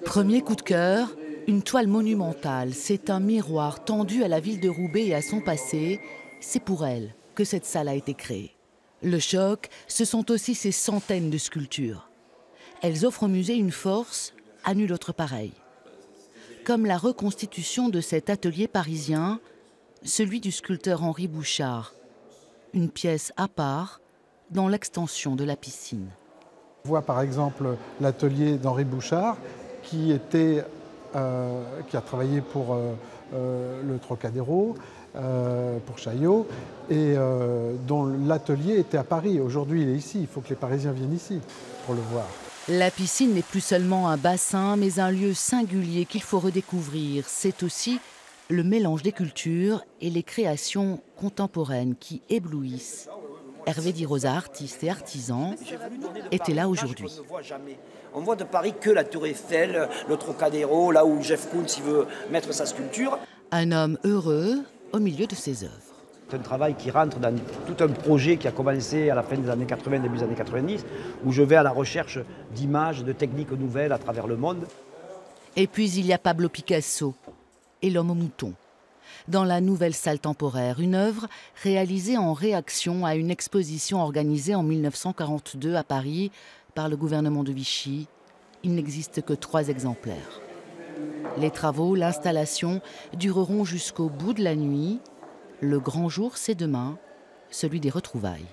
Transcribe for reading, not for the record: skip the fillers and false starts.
Premier coup de cœur, une toile monumentale. C'est un miroir tendu à la ville de Roubaix et à son passé. C'est pour elle que cette salle a été créée. Le choc, ce sont aussi ces centaines de sculptures. Elles offrent au musée une force à nul autre pareil. Comme la reconstitution de cet atelier parisien, celui du sculpteur Henri Bouchard. Une pièce à part dans l'extension de la piscine. On voit par exemple l'atelier d'Henri Bouchard qui a travaillé pour le Trocadéro, pour Chaillot, et dont l'atelier était à Paris. Aujourd'hui, il est ici. Il faut que les Parisiens viennent ici pour le voir. La piscine n'est plus seulement un bassin, mais un lieu singulier qu'il faut redécouvrir. C'est aussi le mélange des cultures et les créations contemporaines qui éblouissent. Hervé Di Rosa, artiste et artisan, était là aujourd'hui. On voit de Paris que la Tour Eiffel, le Trocadéro, là où Jeff Koons veut mettre sa sculpture. Un homme heureux au milieu de ses œuvres. C'est un travail qui rentre dans tout un projet qui a commencé à la fin des années 80, début des années 90, où je vais à la recherche d'images, de techniques nouvelles à travers le monde. Et puis il y a Pablo Picasso et l'homme au mouton. Dans la nouvelle salle temporaire, une œuvre réalisée en réaction à une exposition organisée en 1942 à Paris par le gouvernement de Vichy. Il n'existe que 3 exemplaires. Les travaux, l'installation dureront jusqu'au bout de la nuit. Le grand jour, c'est demain, celui des retrouvailles.